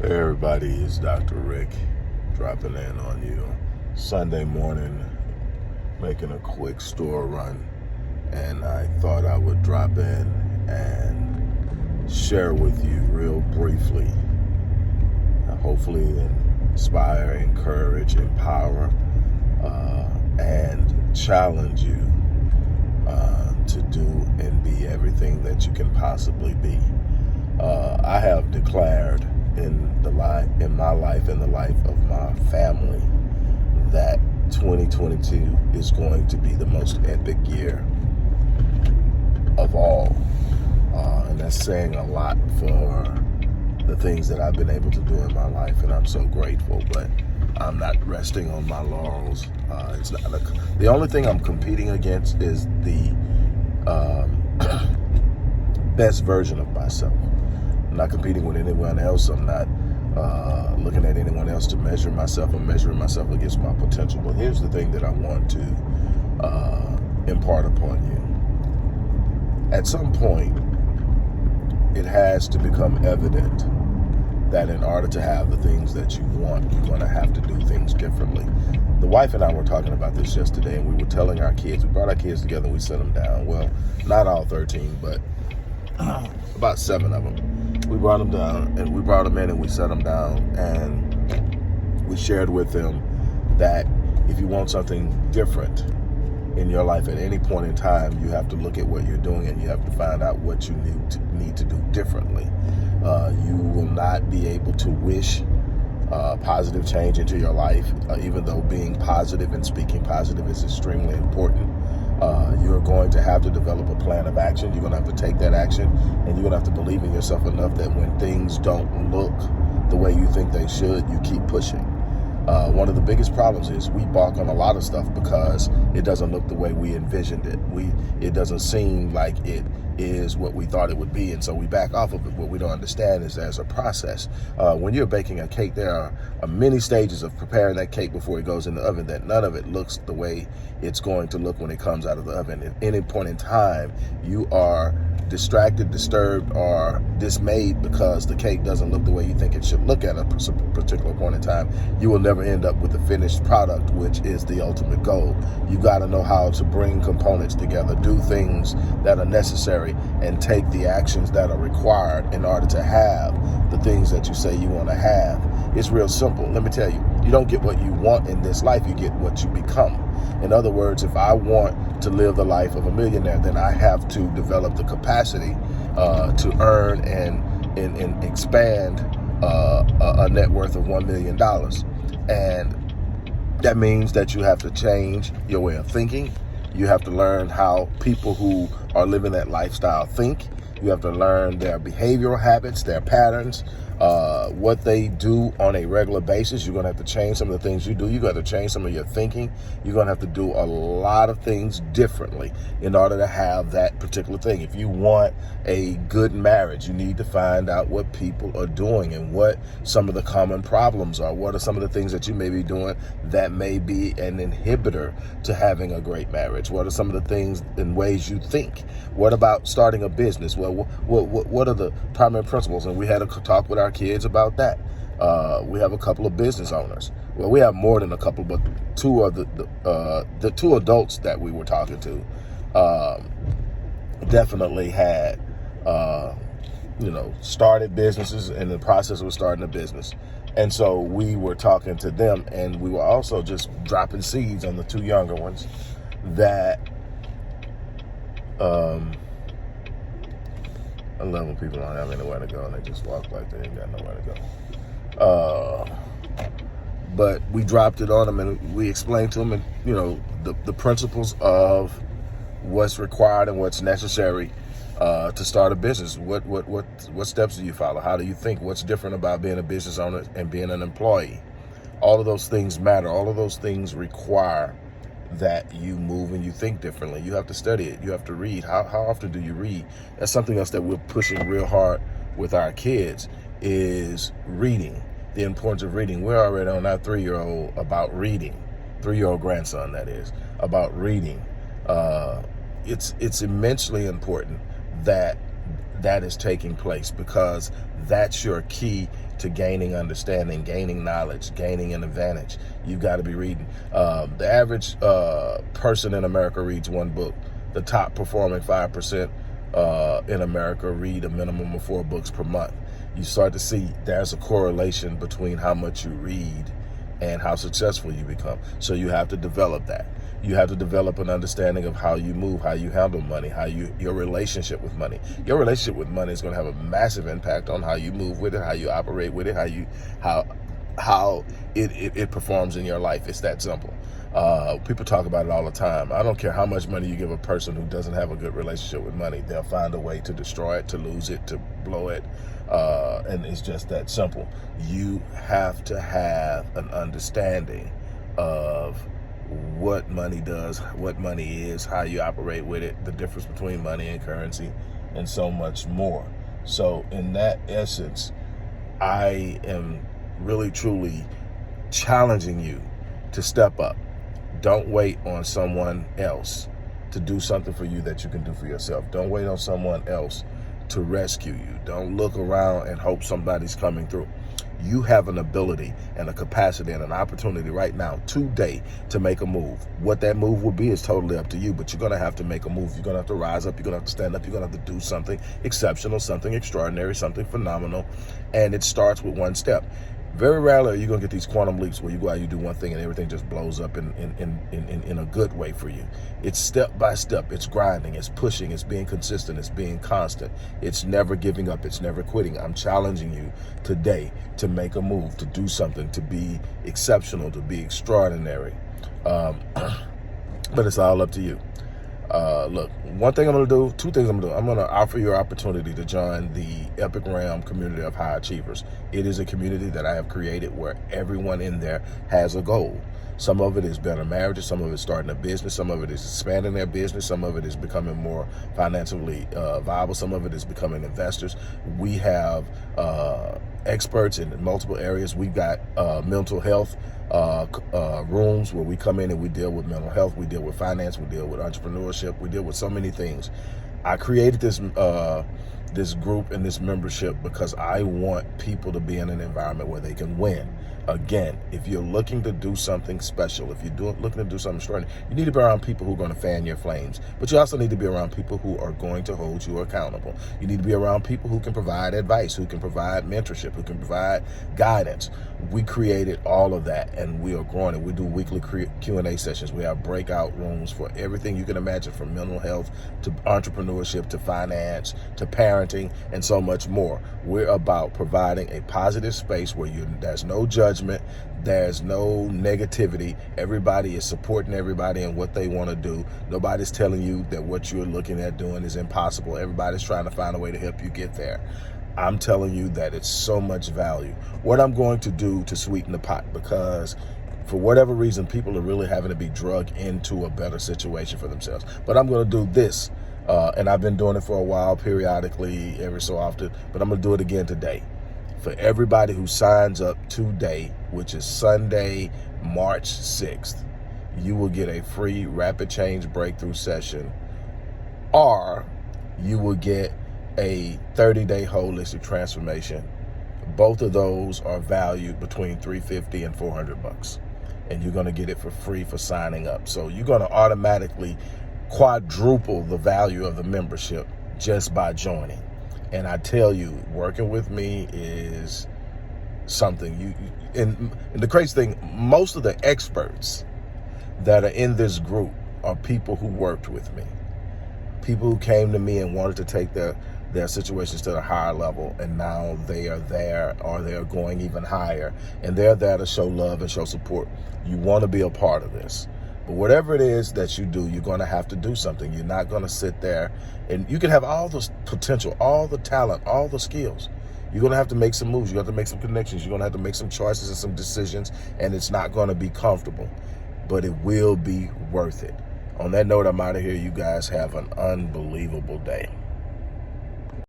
Hey everybody, it's Dr. Rick dropping in on you Sunday morning, making a quick store run, and I thought I would drop in and share with you real briefly, hopefully inspire, encourage, empower, and challenge you to do and be everything that you can possibly be. I have declared in my life and the life of my family that 2022 is going to be the most epic year of all, and that's saying a lot for the things that I've been able to do in my life, and I'm so grateful. But I'm not resting on my laurels. It's not the only thing I'm competing against is the best version of myself. I'm not competing with anyone else. I'm not looking at anyone else to measure myself. I'm measuring myself against my potential. But here's the thing that I want to impart upon you. At some point, it has to become evident that in order to have the things that you want, you're going to have to do things differently. The wife and I were talking about this yesterday, and we were telling our kids, we brought our kids together and we set them down. Well, not all 13, but about 7 of them. We brought them down, and we brought them in, and we set them down, and we shared with them that if you want something different in your life at any point in time, you have to look at what you're doing, and you have to find out what you need to do differently. You will not be able to wish positive change into your life, even though being positive and speaking positive is extremely important. You're going to have to develop a plan of action. You're going to have to take that action, and you're going to have to believe in yourself enough that when things don't look the way you think they should, you keep pushing. One of the biggest problems is we balk on a lot of stuff because it doesn't look the way we envisioned it. It doesn't seem like it is what we thought it would be, and so we back off of it. What we don't understand is there's a process. When you're baking a cake, there are many stages of preparing that cake before it goes in the oven, that none of it looks the way it's going to look when it comes out of the oven. At any point in time, you are distracted, disturbed, or dismayed because the cake doesn't look the way you think it should look at a particular point in time, you will never end up with the finished product, which is the ultimate goal. You got to know how to bring components together, do things that are necessary, and take the actions that are required in order to have the things that you say you want to have. It's real simple. Let me tell you, you don't get what you want in this life, you get what you become. In other words, if I want to live the life of a millionaire, then I have to develop the capacity to earn and expand a net worth of $1 million. And that means that you have to change your way of thinking. You have to learn how people who are living that lifestyle think. You have to learn their behavioral habits, their patterns, what they do on a regular basis. You're going to have to change some of the things you do. You're going to change some of your thinking. You're going to have to do a lot of things differently in order to have that particular thing. If you want a good marriage, you need to find out what people are doing and what some of the common problems are. What are some of the things that you may be doing that may be an inhibitor to having a great marriage? What are some of the things and ways you think? What about starting a business? Well, what are the primary principles? And we had a talk with our kids about that. We have a couple of business owners. Well, we have more than a couple, but two of the two adults that we were talking to definitely had started businesses, in the process of starting a business. And so we were talking to them, and we were also just dropping seeds on the two younger ones that 11 people don't have anywhere to go, and they just walk like they ain't got nowhere to go. But we dropped it on them, and we explained to them, and the principles of what's required and what's necessary to start a business. What steps do you follow? How do you think? What's different about being a business owner and being an employee? All of those things matter. All of those things require that you move and you think differently. You have to study it. You have to read. How often do you read? That's something else that we're pushing real hard with our kids, is reading. The importance of reading. We're already on our 3-year-old about reading. 3-year-old grandson, that is, about reading. It's immensely important that that is taking place, because that's your key to gaining understanding, gaining knowledge, gaining an advantage. You've got to be reading. The average person in America reads one book. The top performing 5% in America read a minimum of 4 books per month. You start to see there's a correlation between how much you read and how successful you become. So you have to develop that. You have to develop an understanding of how you move, how you handle money, your relationship with money. Your relationship with money is going to have a massive impact on how you move with it, how you operate with it, how it performs in your life. It's that simple. People talk about it all the time. I don't care how much money you give a person who doesn't have a good relationship with money. They'll find a way to destroy it, to lose it, to blow it. And it's just that simple. You have to have an understanding of what money does, what money is, how you operate with it, the difference between money and currency, and so much more. So in that essence, I am really, truly challenging you to step up. Don't wait on someone else to do something for you that you can do for yourself. Don't wait on someone else to rescue you. Don't look around and hope somebody's coming through. You have an ability and a capacity and an opportunity right now, today, to make a move. What that move will be is totally up to you, but you're going to have to make a move. You're going to have to rise up. You're going to have to stand up. You're going to have to do something exceptional, something extraordinary, something phenomenal. And it starts with one step. Very rarely are you going to get these quantum leaps where you go out, you do one thing, and everything just blows up in a good way for you. It's step by step. It's grinding. It's pushing. It's being consistent. It's being constant. It's never giving up. It's never quitting. I'm challenging you today to make a move, to do something, to be exceptional, to be extraordinary. But it's all up to you. Look, one thing I'm going to do, 2 things I'm going to do. I'm going to offer you an opportunity to join the Epic Realm community of high achievers. It is a community that I have created where everyone in there has a goal. Some of it is better marriages, some of it is starting a business, some of it is expanding their business, some of it is becoming more financially viable, some of it is becoming investors. We have experts in multiple areas. We've got mental health rooms where we come in and we deal with mental health, we deal with finance, we deal with entrepreneurship, we deal with so many things. I created this group and this membership because I want people to be in an environment where they can win. Again, if you're looking to do something special, if you're looking to do something extraordinary, you need to be around people who are going to fan your flames. But you also need to be around people who are going to hold you accountable. You need to be around people who can provide advice, who can provide mentorship, who can provide guidance. We created all of that, and we are growing it. We do weekly Q&A sessions. We have breakout rooms for everything you can imagine, from mental health to entrepreneurship to finance to parenting and so much more. We're about providing a positive space where there's no judgment, there's no negativity. Everybody is supporting everybody in what they want to do. Nobody's telling you that what you're looking at doing is impossible. Everybody's trying to find a way to help you get there. I'm telling you that it's so much value. What I'm going to do to sweeten the pot, because for whatever reason, people are really having to be drugged into a better situation for themselves. But I'm going to do this, and I've been doing it for a while, periodically, every so often, but I'm going to do it again today. For everybody who signs up today, which is Sunday, March 6th, you will get a free rapid change breakthrough session, or you will get a 30-day holistic transformation. Both of those are valued between $350 and $400, and you're going to get it for free for signing up. So you're going to automatically quadruple the value of the membership just by joining. And I tell you, working with me is something. And the crazy thing, most of the experts that are in this group are people who worked with me, people who came to me and wanted to take their situations to a higher level, and now they are there, or they are going even higher, and they're there to show love and show support. You want to be a part of this. But whatever it is that you do, you're going to have to do something. You're not going to sit there, and you can have all the potential, all the talent, all the skills. You're going to have to make some moves. You have to make some connections. You're going to have to make some choices and some decisions, and it's not going to be comfortable, but it will be worth it. On that note, I'm out of here. You guys have an unbelievable day.